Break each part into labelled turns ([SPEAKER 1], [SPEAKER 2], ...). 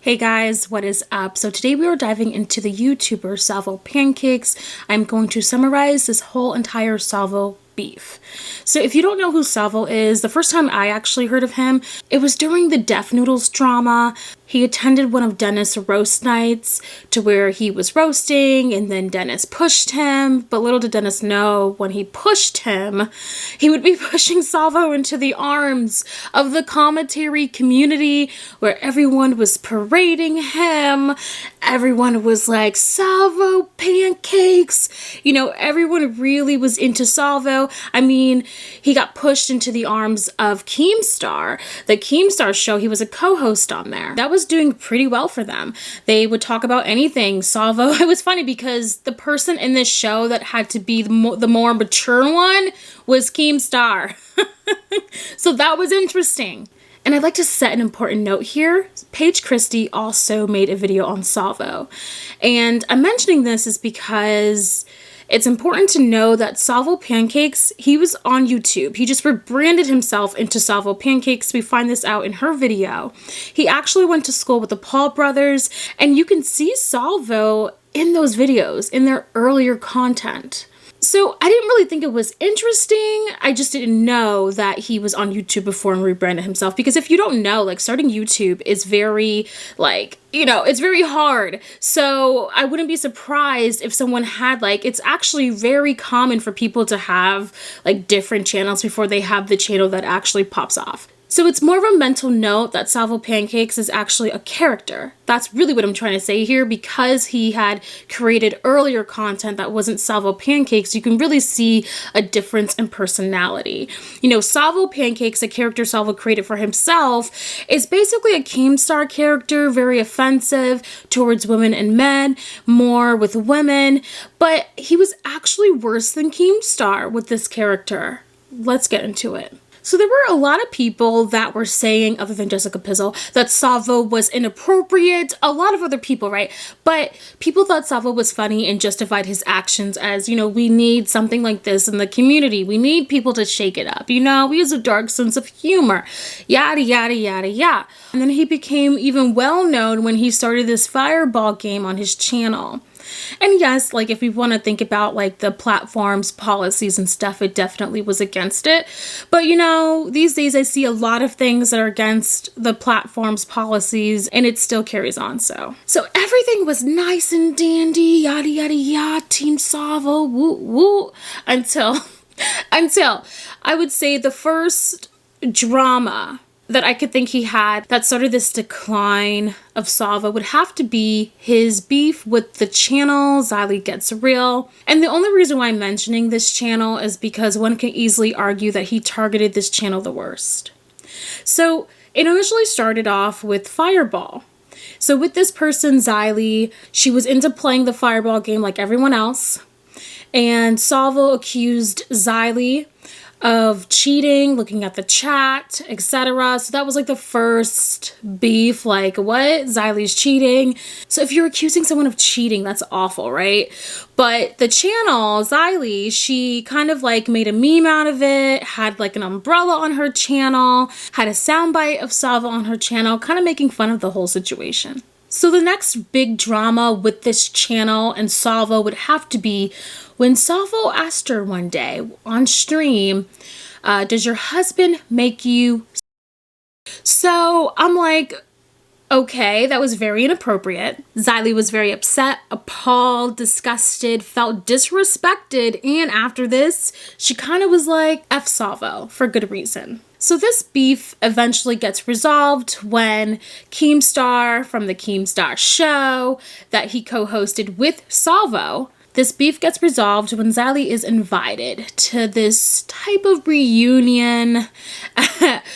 [SPEAKER 1] Hey guys, what is up? So today we are diving into the YouTuber Salvo Pancakes. I'm going to summarize this whole entire Salvo beef. So if you don't know who Salvo is, the first time I actually heard of him, it was during the Def Noodles drama. He attended one of Dennis' roast nights to where he was roasting and then Dennis pushed him, but little did Dennis know when he pushed him, he would be pushing Salvo into the arms of the commentary community where everyone was parading him. Everyone was like, Salvo Pancakes! You know, everyone really was into Salvo. I mean, he got pushed into the arms of Keemstar. The Keemstar Show, he was a co-host on there. That was doing pretty well for them. They would talk about anything. Salvo, it was funny because the person in this show that had to be the more mature one was Keemstar. So that was interesting. And I'd like to set an important note here. Paige Christie also made a video on Salvo. And I'm mentioning this is because it's important to know that Salvo Pancakes, he was on YouTube. He just rebranded himself into Salvo Pancakes. We find this out in her video. He actually went to school with the Paul brothers, and you can see Salvo in those videos, in their earlier content. So I didn't really think it was interesting. I just didn't know that he was on YouTube before and rebranded himself. Because if you don't know, like, starting YouTube is very, like, you know, it's very hard. So I wouldn't be surprised if someone had, like, it's actually very common for people to have, like, different channels before they have the channel that actually pops off. So it's more of a mental note that Salvo Pancakes is actually a character. That's really what I'm trying to say here. Because he had created earlier content that wasn't Salvo Pancakes, you can really see a difference in personality. You know, Salvo Pancakes, a character Salvo created for himself, is basically a Keemstar character, very offensive towards women and men, more with women, but he was actually worse than Keemstar with this character. Let's get into it. So there were a lot of people that were saying, other than Jessica Pizzle, that Salvo was inappropriate. A lot of other people, right? But people thought Salvo was funny and justified his actions as, you know, we need something like this in the community. We need people to shake it up. You know, he has a dark sense of humor. Yada, yada, yada, yada. And then he became even well known when he started this fireball game on his channel. And yes, like, if we want to think about, like, the platform's policies and stuff, it definitely was against it. But, you know, these days I see a lot of things that are against the platform's policies, and it still carries on, so everything was nice and dandy, yada, yada, yada, Team Salvo, woo, woo, until I would say the first drama that I could think he had that started this decline of Salvo would have to be his beef with the channel Xylee Gets Real. And the only reason why I'm mentioning this channel is because one can easily argue that he targeted this channel the worst. So it initially started off with Fireball. So with this person, Xylee, she was into playing the Fireball game like everyone else. And Salvo accused Xylee of cheating, looking at the chat, etc. So that was like the first beef, like, what? Xylee's cheating. So if you're accusing someone of cheating, that's awful, right? But the channel, Xylee, she kind of like made a meme out of it, had like an umbrella on her channel, had a soundbite of Salvo on her channel, kind of making fun of the whole situation. So the next big drama with this channel and Salvo would have to be when Salvo asked her one day on stream, does your husband make you? So I'm like, okay, that was very inappropriate. Xylee was very upset, appalled, disgusted, felt disrespected, and after this, she kind of was like, F Salvo, for good reason. So this beef eventually gets resolved when Keemstar from the Keemstar Show that he co-hosted with Salvo, this beef gets resolved when Xylee is invited to this type of reunion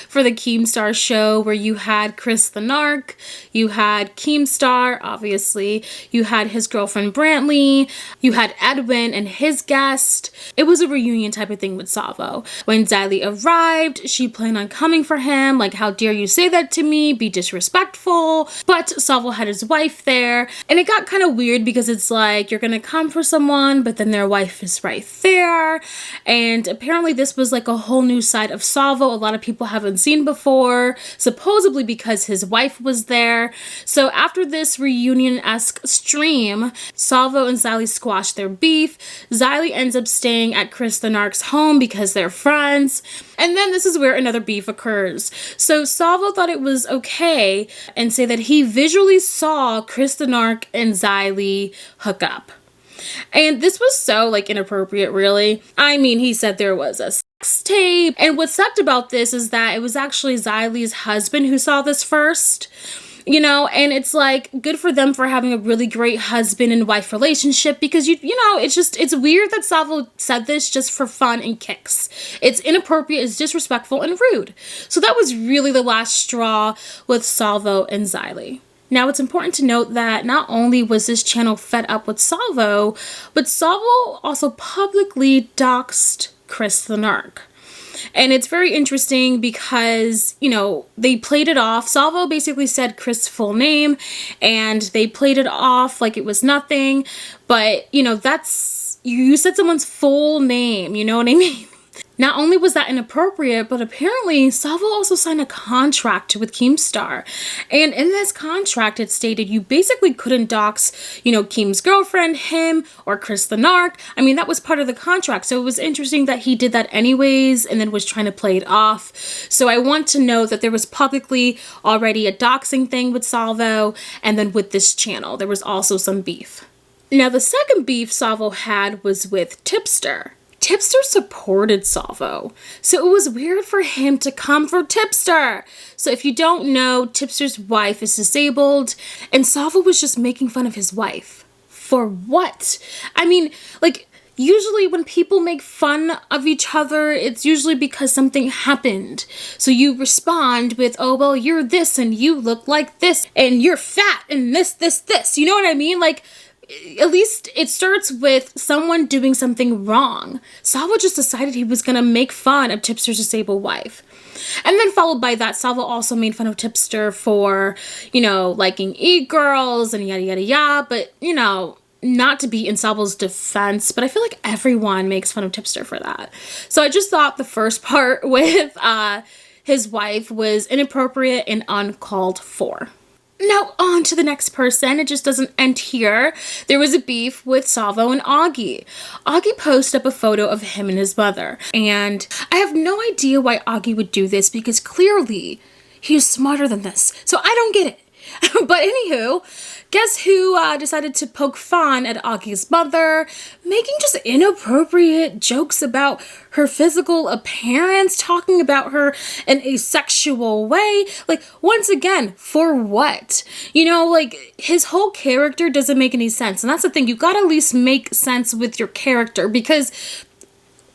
[SPEAKER 1] for the Keemstar Show where you had Chris the Narc, you had Keemstar, obviously, you had his girlfriend Brantley, you had Edwin and his guest. It was a reunion type of thing with Salvo. When Xylee arrived, she planned on coming for him, like, how dare you say that to me, be disrespectful. But Salvo had his wife there, and it got kind of weird because it's like, you're gonna come for someone, but then their wife is right there. And apparently this was like a whole new side of Salvo a lot of people haven't seen before, supposedly because his wife was there. So after this reunion-esque stream, Salvo and Xylee squash their beef. Xylee ends up staying at Chris the Narc's home because they're friends. And then this is where another beef occurs. So Salvo thought it was okay and say that he visually saw Chris the Narc and Xylee hook up. And this was so like inappropriate, really. I mean, he said there was a sex tape. And what sucked about this is that it was actually Xylee's husband who saw this first. You know, and it's like good for them for having a really great husband and wife relationship, because you know, it's weird that Salvo said this just for fun and kicks. It's inappropriate, it's disrespectful and rude. So that was really the last straw with Salvo and Xylee. Now, it's important to note that not only was this channel fed up with Salvo, but Salvo also publicly doxed Chris the Narc. And it's very interesting because, you know, they played it off. Salvo basically said Chris' full name, and they played it off like it was nothing. But, you know, that's, you said someone's full name, you know what I mean? Not only was that inappropriate, but apparently Salvo also signed a contract with Keemstar. And in this contract, it stated you basically couldn't dox, you know, Keem's girlfriend, him, or Chris the Narc. I mean, that was part of the contract. So it was interesting that he did that anyways and then was trying to play it off. So I want to know that there was publicly already a doxing thing with Salvo, and then with this channel, there was also some beef. Now, the second beef Salvo had was with Tipster. Tipster supported Salvo, so it was weird for him to come for Tipster. So if you don't know, Tipster's wife is disabled, and Salvo was just making fun of his wife. For what? I mean, like, usually when people make fun of each other, it's usually because something happened. So you respond with, oh, well, you're this, and you look like this, and you're fat, and this. You know what I mean? Like, at least it starts with someone doing something wrong. Salvo just decided he was going to make fun of Tipster's disabled wife. And then followed by that, Salvo also made fun of Tipster for, you know, liking e-girls and yada, yada, yada. But, you know, not to be in Salvo's defense, but I feel like everyone makes fun of Tipster for that. So I just thought the first part with his wife was inappropriate and uncalled for. Now on to the next person. It just doesn't end here. There was a beef with Salvo and Augie. Augie posted up a photo of him and his mother. And I have no idea why Augie would do this, because clearly he is smarter than this. So I don't get it. But anywho, guess who decided to poke fun at Augie's mother, making just inappropriate jokes about her physical appearance, talking about her in a sexual way. Like, once again, for what? You know, like, his whole character doesn't make any sense. And that's the thing, you gotta at least make sense with your character, because,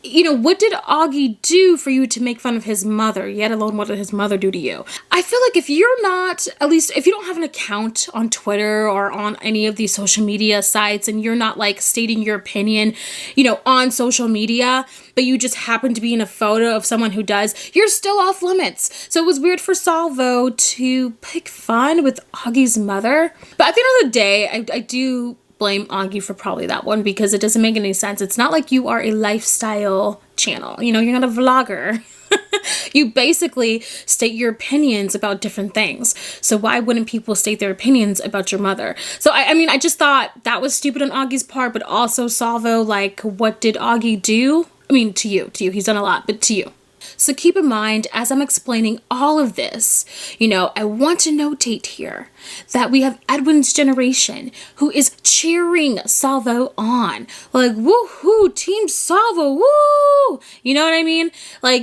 [SPEAKER 1] you know, what did Augie do for you to make fun of his mother, yet alone what did his mother do to you? I feel like if you're not, at least if you don't have an account on Twitter or on any of these social media sites, and you're not like stating your opinion, you know, on social media, but you just happen to be in a photo of someone who does, you're still off limits. So it was weird for Salvo to pick fun with Augie's mother. But at the end of the day, I do blame Augie for probably that one, because it doesn't make any sense. It's not like you are a lifestyle channel. You know, you're not a vlogger. You basically state your opinions about different things. So why wouldn't people state their opinions about your mother? So I mean, I just thought that was stupid on Augie's part, but also Salvo, like, what did Augie do? I mean, to you, he's done a lot, but to you. So keep in mind, as I'm explaining all of this, you know, I want to notate here that we have Edwin's generation who is cheering Salvo on. Like, woohoo, Team Salvo, woo! You know what I mean? Like,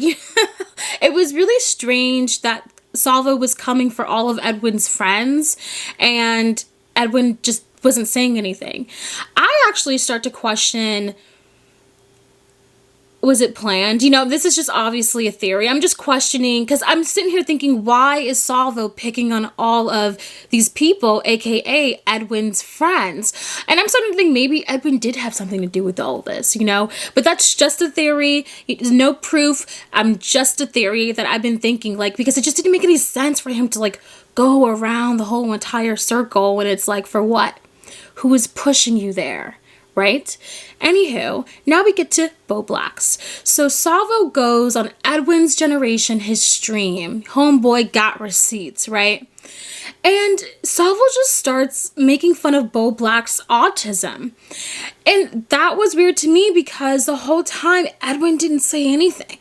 [SPEAKER 1] it was really strange that Salvo was coming for all of Edwin's friends, and Edwin just wasn't saying anything. I actually start to question, was it planned? You know, this is just obviously a theory. I'm just questioning, because I'm sitting here thinking, why is Salvo picking on all of these people, aka Edwin's friends? And I'm starting to think maybe Edwin did have something to do with all this, you know? But that's just a theory. There's no proof. I'm just a theory that I've been thinking, like, because it just didn't make any sense for him to, like, go around the whole entire circle when it's like, for what? Who is pushing you there? right? Anywho, now we get to Bo Black's. So Salvo goes on Edwin's Generation, his stream. Homeboy got receipts, right? And Salvo just starts making fun of Bo Black's autism. And that was weird to me because the whole time Edwin didn't say anything.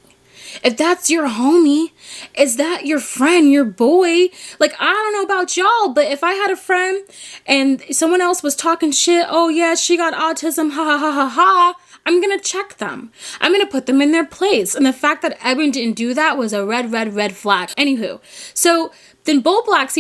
[SPEAKER 1] If that's your homie, is that your friend, your boy? Like, I don't know about y'all, but if I had a friend and someone else was talking shit, oh yeah, she got autism, ha ha ha ha ha, I'm gonna check them. I'm gonna put them in their place. And the fact that Edwin didn't do that was a red flag. Anywho, so then Bo Blacks,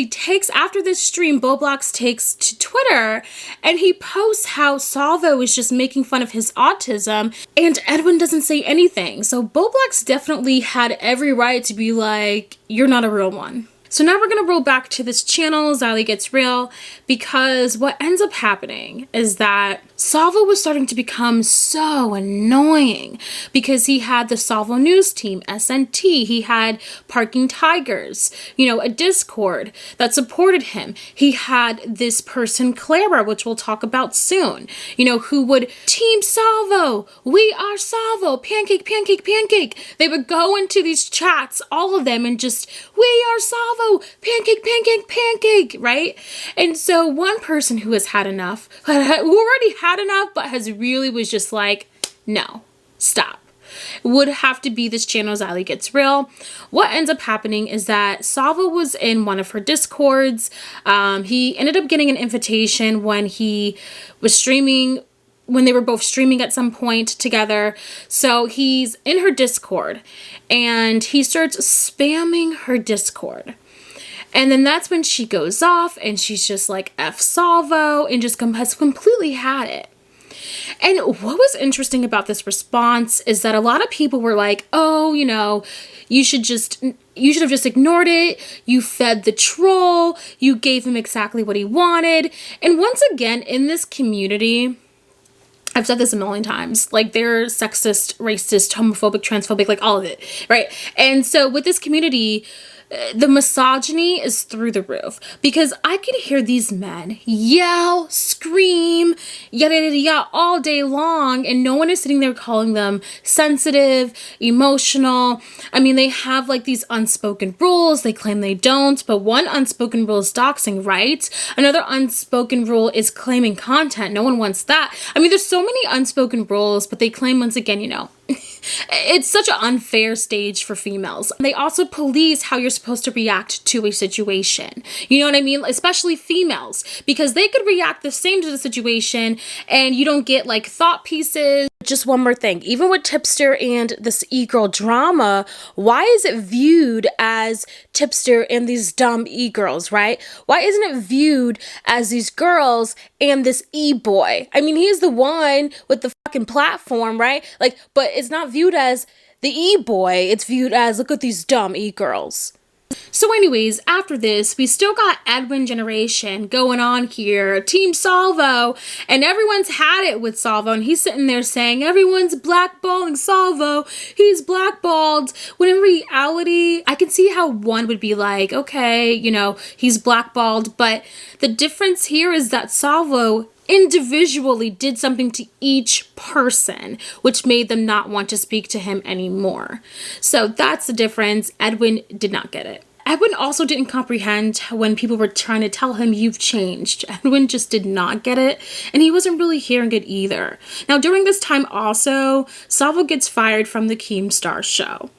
[SPEAKER 1] after this stream, Bo Blacks takes to Twitter and he posts how Salvo is just making fun of his autism and Edwin doesn't say anything. So Bo Blacks definitely had every right to be like, you're not a real one. So now we're going to roll back to this channel, Xylee Gets Real, because what ends up happening is that Salvo was starting to become so annoying because he had the Salvo News team, SNT, he had Parking Tigers, a Discord that supported him. He had this person, Clara, which we'll talk about soon, who would Team Salvo, we are Salvo, pancake, pancake, pancake. They would go into these chats, all of them, and just, we are Salvo, pancake, pancake, pancake, right? And so one person who has had enough, who already had enough, but was just like, no, stop, would have to be this channel, Xylee Gets Real. What ends up happening is that Salvo was in one of her Discords. He ended up getting an invitation when he was streaming, when they were both streaming at some point together. So he's in her Discord and he starts spamming her Discord. And then that's when she goes off and she's just like, F Salvo, and just has completely had it. And what was interesting about this response is that a lot of people were like, oh, you should have just ignored it. You fed the troll. You gave him exactly what he wanted. And once again, in this community, I've said this a million times, like they're sexist, racist, homophobic, transphobic, like all of it, right? And so with this community, the misogyny is through the roof because I could hear these men yell, scream, yada, yada, yada all day long, and no one is sitting there calling them sensitive, emotional. I mean, they have like these unspoken rules. They claim they don't, but one unspoken rule is doxing, right? Another unspoken rule is claiming content. No one wants that. I mean, there's so many unspoken rules, but they claim once again, it's such an unfair stage for females. They also police how you're supposed to react to a situation. You know what I mean? Especially females, because they could react the same to the situation and you don't get like thought pieces. Just one more thing, even with Tipster and this e-girl drama, why is it viewed as Tipster and these dumb e-girls, right? Why isn't it viewed as these girls and this e-boy? I mean, he's the one with the fucking platform, right? Like, but it's not viewed as the e-boy, it's viewed as, look at these dumb e-girls. So anyways, after this, we still got Edwin Generation going on here, Team Salvo, and everyone's had it with Salvo, and he's sitting there saying, everyone's blackballing Salvo, he's blackballed, when in reality, I can see how one would be like, okay, he's blackballed, but the difference here is that Salvo individually did something to each person, which made them not want to speak to him anymore. So that's the difference. Edwin did not get it. Edwin also didn't comprehend when people were trying to tell him you've changed. Edwin just did not get it, and he wasn't really hearing it either. Now, during this time also, Salvo gets fired from the Keemstar Show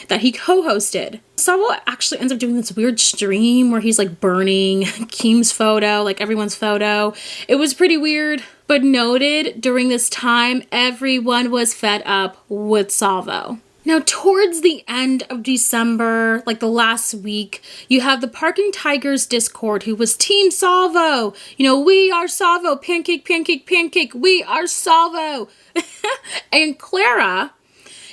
[SPEAKER 1] that he co-hosted. Salvo actually ends up doing this weird stream where he's like burning Keem's photo, like everyone's photo. It was pretty weird, but noted during this time, everyone was fed up with Salvo. Now, towards the end of December, like the last week, you have the Parking Tigers Discord who was Team Salvo. We are Salvo, pancake, pancake, pancake, we are Salvo. And Clara,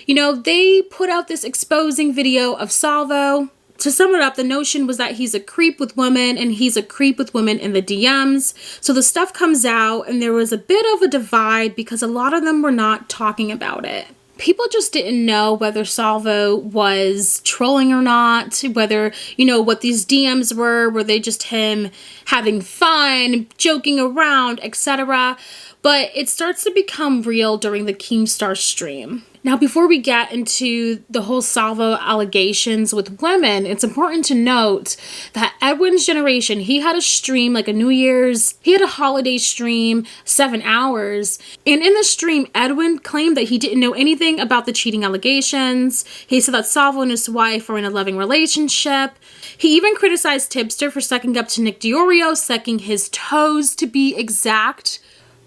[SPEAKER 1] they put out this exposing video of Salvo. To sum it up, the notion was that he's a creep with women and he's a creep with women in the DMs. So the stuff comes out and there was a bit of a divide because a lot of them were not talking about it. People just didn't know whether Salvo was trolling or not, whether, what these DMs were they just him having fun, joking around, etc. But it starts to become real during the Keemstar stream. Now, before we get into the whole Salvo allegations with women, it's important to note that Edwin's generation, he had a stream, like a New Year's, he had a holiday stream, 7 hours. And in the stream, Edwin claimed that he didn't know anything about the cheating allegations. He said that Salvo and his wife were in a loving relationship. He even criticized Tipster for sucking up to Nick Diorio, sucking his toes to be exact.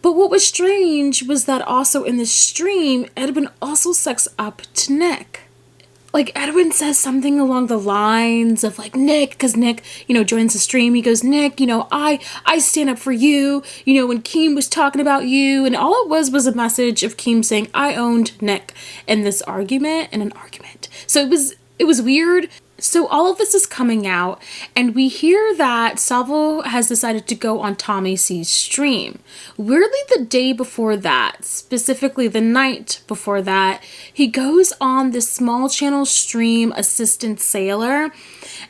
[SPEAKER 1] But what was strange was that also in the stream, Edwin also sucks up to Nick. Like, Edwin says something along the lines of, like, Nick, because Nick, joins the stream. He goes, Nick, I stand up for you, when Keem was talking about you. And all it was a message of Keem saying, I owned Nick in this argument, in an argument. So it was weird. So all of this is coming out, and we hear that Salvo has decided to go on Tommy C's stream. Weirdly, the day before that, specifically the night before that, he goes on this small channel stream, Assistant Sailor.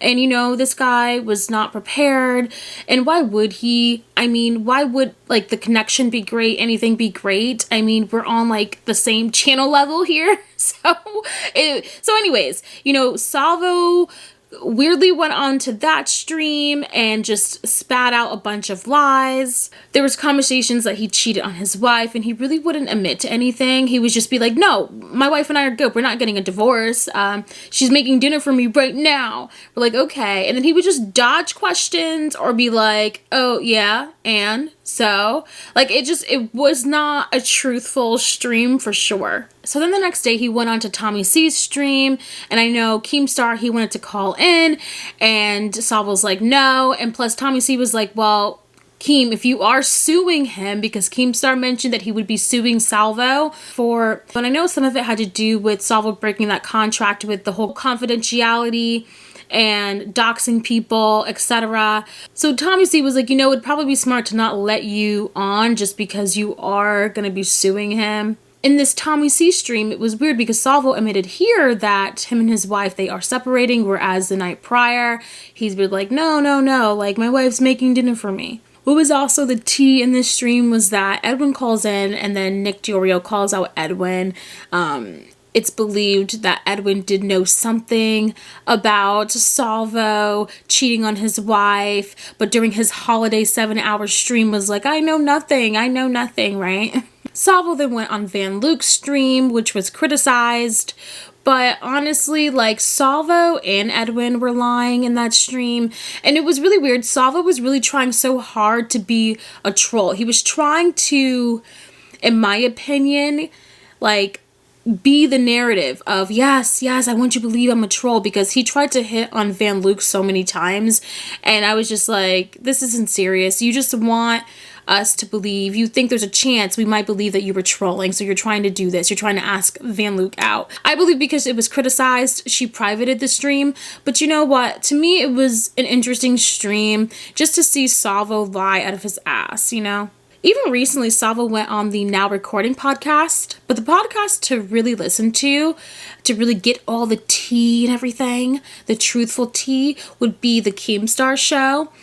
[SPEAKER 1] And this guy was not prepared. And why would he? I mean, why would the connection be great? Anything be great? I mean, we're on the same channel level here. So anyways, Salvo weirdly went on to that stream and just spat out a bunch of lies. There was conversations that he cheated on his wife, and he really wouldn't admit to anything. He would just be like, no, my wife and I are good. We're not getting a divorce. She's making dinner for me right now. We're like, okay. And then he would just dodge questions or be like, oh yeah, and so it was not a truthful stream for sure. So then the next day he went on to Tommy C's stream, and I know Keemstar, he wanted to call in, and Salvo was like, no. And plus Tommy C was like, well, Keem, if you are suing him, because Keemstar mentioned that he would be suing Salvo but I know some of it had to do with Salvo breaking that contract with the whole confidentiality and doxing people, etc. So Tommy C was like, it'd probably be smart to not let you on just because you are going to be suing him. In this Tommy C stream, it was weird because Salvo admitted here that him and his wife, they are separating, whereas the night prior, he's been like, no, my wife's making dinner for me. What was also the tea in this stream was that Edwin calls in, and then Nick Diorio calls out Edwin. It's believed that Edwin did know something about Salvo cheating on his wife, but during his holiday 7-hour stream was like, I know nothing, right? Salvo then went on Van Luke's stream, which was criticized, but honestly, Salvo and Edwin were lying in that stream, and it was really weird. Salvo was really trying so hard to be a troll. He was trying to, in my opinion, be the narrative of, yes, I want you to believe I'm a troll, because he tried to hit on Van Luke so many times, and I was just like, this isn't serious. You just want us to believe, you think there's a chance we might believe that you were trolling, so you're trying to do this, you're trying to ask Van Luke out. I believe because it was criticized, she privated the stream, but you know what, to me it was an interesting stream just to see Salvo lie out of his ass, Even recently, Salvo went on the Now Recording podcast, but the podcast to really listen to really get all the tea and everything, the truthful tea, would be the Keemstar Show.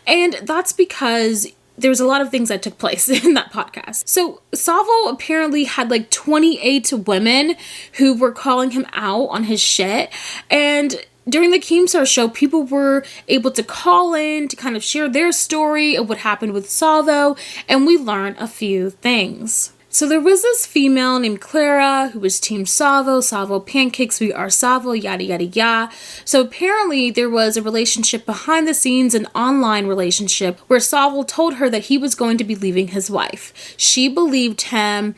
[SPEAKER 1] And that's because there was a lot of things that took place in that podcast. So Salvo apparently had 28 women who were calling him out on his shit. And during the Keemstar Show, people were able to call in to kind of share their story of what happened with Salvo, and we learned a few things. So there was this female named Clara who was Team Salvo Pancakes, we are Salvo, yada yada yada. So apparently there was a relationship behind the scenes, an online relationship, where Salvo told her that he was going to be leaving his wife. She believed him,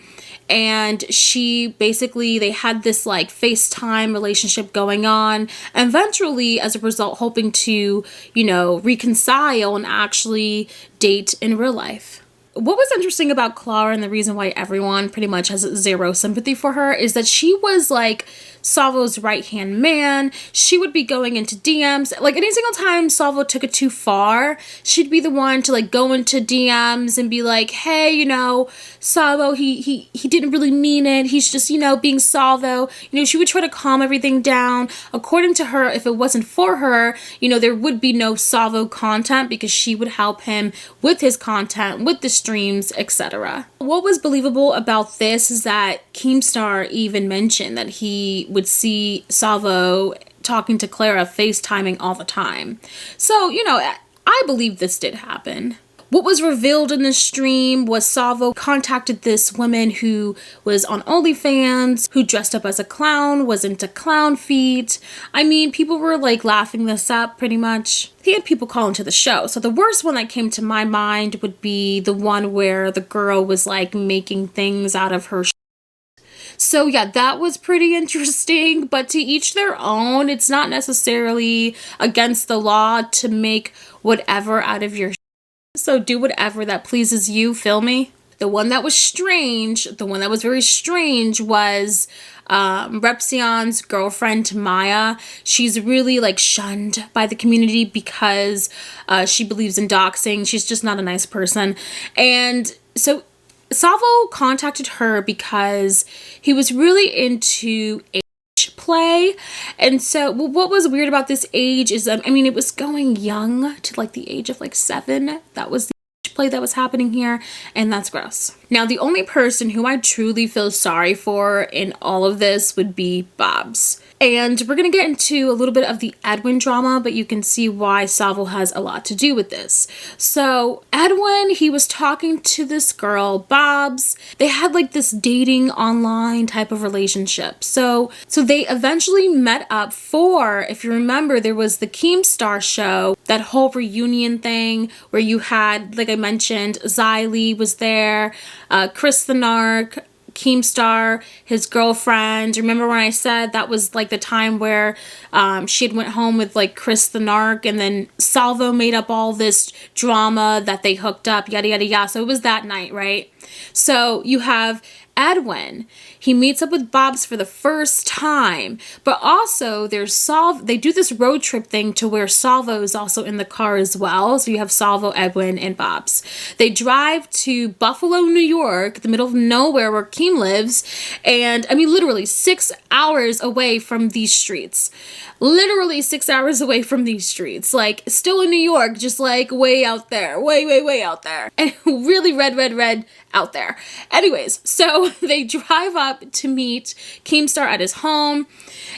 [SPEAKER 1] and they had this FaceTime relationship going on, and eventually, as a result, hoping to, reconcile and actually date in real life. What was interesting about Clara, and the reason why everyone pretty much has zero sympathy for her, is that she was Salvo's right-hand man. She would be going into DMs. Any single time Salvo took it too far, she'd be the one to go into DMs and be like, hey, Salvo, he didn't really mean it. He's just, being Salvo. She would try to calm everything down. According to her, if it wasn't for her, there would be no Salvo content, because she would help him with his content, with the streams, etc. What was believable about this is that Keemstar even mentioned that he would see Salvo talking to Clara, FaceTiming all the time. So, you know, I believe this did happen. What was revealed in the stream was Salvo contacted this woman who was on OnlyFans, who dressed up as a clown, was into clown feet. I mean, people were like laughing this up pretty much. He had people call into the show. So the worst one that came to my mind would be the one where the girl was like making things out of her. So yeah, that was pretty interesting, but to each their own. It's not necessarily against the law to make whatever out of your. So do whatever that pleases you, feel me? The one that was strange, the one that was very strange was Repsion's girlfriend, Maya. She's really like shunned by the community because she believes in doxing. She's just not a nice person. And so Salvo contacted her because he was really into play. And so what was weird about this age is, I mean, it was going young to like the age of like 7. That was the play that was happening here, and that's gross. Now, the only person who I truly feel sorry for in all of this would be Bob's. And we're going to get into a little bit of the Edwin drama, but you can see why Salvo has a lot to do with this. So Edwin, he was talking to this girl, Bob's. They had like this dating online type of relationship. So they eventually met up for, if you remember, there was the Keemstar Show, that whole reunion thing where you had, like I mentioned, Xylee was there, Chris the Narc, Keemstar, his girlfriend. Remember when I said that was like the time where she had went home with like Chris the Narc, and then Salvo made up all this drama that they hooked up, yada yada yada. So it was that night, right? So you have Edwin. He meets up with Bob's for the first time, but also there's they do this road trip thing to where Salvo is also in the car as well. So you have Salvo, Edwin, and Bob's. They drive to Buffalo, New York, the middle of nowhere where Keem lives, and I mean literally 6 hours away from these streets. Literally 6 hours away from these streets. Like, still in New York, just like way out there. Way out there. And really red out there. Anyways, so they drive up to meet Keemstar at his home.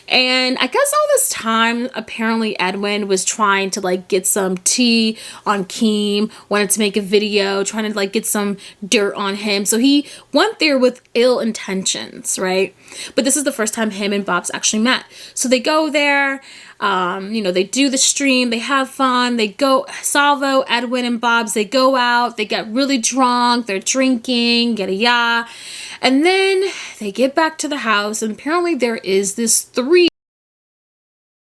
[SPEAKER 1] And I guess all this time, apparently Edwin was trying to like get some tea on Keem, wanted to make a video, trying to like get some dirt on him. So he went there with ill intentions, right? But this is the first time him and Bob's actually met. So they go there, you know, they do the stream, they have fun, they go, Salvo, Edwin, and Bob's, they go out, they get really drunk, they're drinking, yada yada. And then they get back to the house, and apparently there is this 3.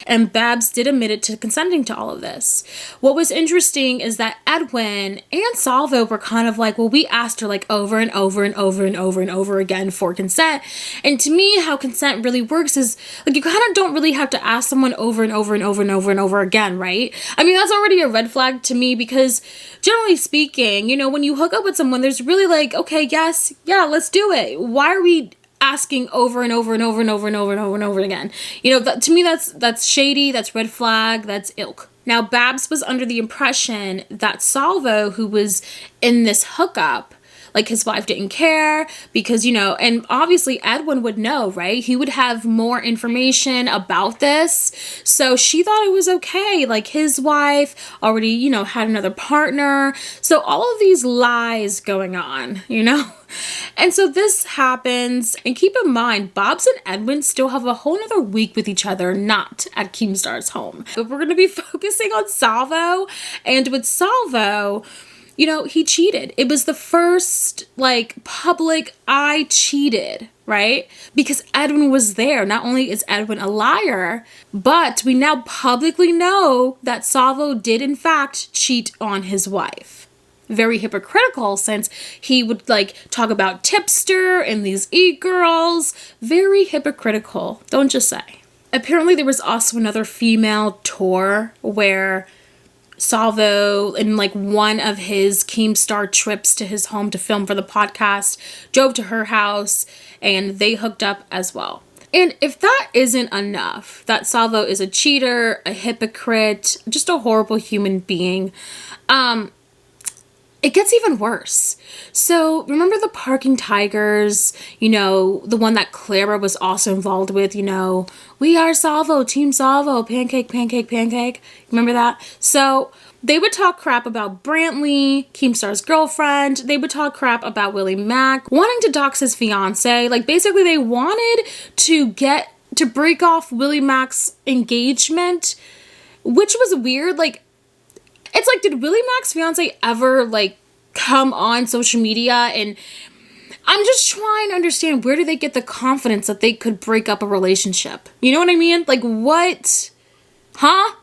[SPEAKER 1] And Babs did admit it to consenting to all of this. What was interesting is that Edwin and Salvo were kind of like, well, we asked her like over and over again for consent. And to me, how consent really works is like you kind of don't really have to ask someone over and over again, right? I mean, that's already a red flag to me because generally speaking, you know, when you hook up with someone, there's really like, okay, yes, yeah, let's do it. Why are we asking over and over again? You know, to me, that's shady, that's red flag, that's ilk. Now, Babs was under the impression that Salvo, who was in this hookup, like his wife didn't care because, you know, and obviously Edwin would know, right? He would have more information about this. So she thought it was okay. Like his wife already, you know, had another partner. So all of these lies going on, you know? And so this happens, and keep in mind, Bob's and Edwin still have a whole nother week with each other, not at Keemstar's home. But we're going to be focusing on Salvo, and with Salvo, you know, he cheated. It was the first, like, public, I cheated, right? Because Edwin was there. Not only is Edwin a liar, but we now publicly know that Salvo did, in fact, cheat on his wife. Very hypocritical, since he would like talk about tipster and these e-girls. Very hypocritical, don't just say. Apparently there was also another female tour where Salvo, in like one of his Keemstar trips to his home to film for the podcast, drove to her house and they hooked up as well. And if that isn't enough, that Salvo is a cheater, a hypocrite, just a horrible human being, it gets even worse. So remember the Parking Tigers, you know, the one that Clara was also involved with, you know, we are Salvo, Team Salvo, pancake, pancake, pancake. Remember that? So they would talk crap about Brantley, Keemstar's girlfriend. They would talk crap about Willie Mack, wanting to dox his fiance. Like, basically they wanted to break off Willie Mack's engagement, which was weird. Like, it's like, did Willie Mack's fiance ever, like, come on social media? And I'm just trying to understand, where do they get the confidence that they could break up a relationship? You know what I mean? Like, what? Huh?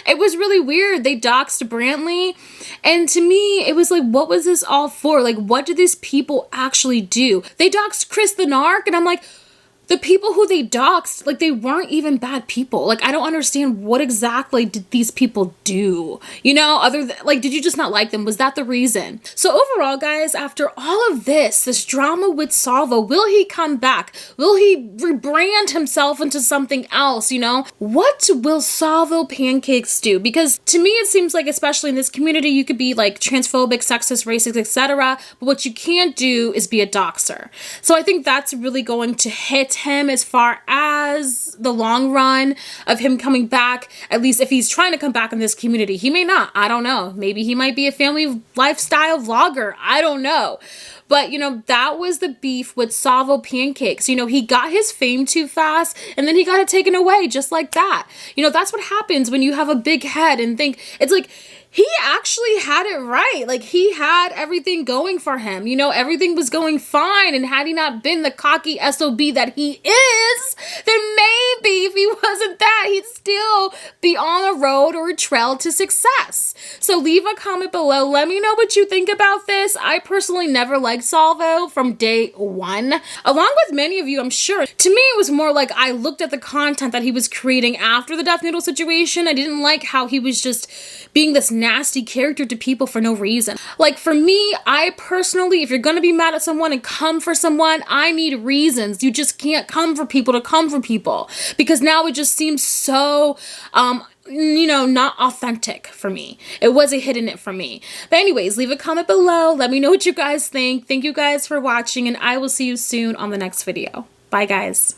[SPEAKER 1] It was really weird. They doxed Brantley. And to me, it was like, what was this all for? Like, what did these people actually do? They doxed Chris the Narc, and I'm like, the people who they doxed, like, they weren't even bad people. Like, I don't understand, what exactly did these people do? You know, other than, like, did you just not like them? Was that the reason? So overall, guys, after all of this drama with Salvo, will he come back? Will he rebrand himself into something else, you know? What will Salvo Pancakes do? Because to me, it seems like, especially in this community, you could be like transphobic, sexist, racist, etc. But what you can't do is be a doxer. So I think that's really going to hit him as far as the long run of him coming back. At least if he's trying to come back in this community. He may not. I don't know. Maybe he might be a family lifestyle vlogger. I don't know. But, you know, that was the beef with Salvo Pancakes. You know, he got his fame too fast, and then he got it taken away just like that. You know, that's what happens when you have a big head and think, it's like, he actually had it right. Like, he had everything going for him. You know, everything was going fine. And had he not been the cocky SOB that he is, then maybe if he wasn't that, he'd still be on a road or a trail to success. So leave a comment below. Let me know what you think about this. I personally never liked Salvo from day one. Along with many of you, I'm sure. To me, it was more like, I looked at the content that he was creating after the Def Noodles situation. I didn't like how he was just being this nasty character to people for no reason. Like, for me, I personally, if you're gonna be mad at someone and come for someone, I need reasons. You just can't come for people to come for people, because now it just seems so you know, not authentic for me. It was a hit in it for me. But anyways, leave a comment below. Let me know what you guys think. Thank you guys for watching, and I will see you soon on the next video. Bye, guys.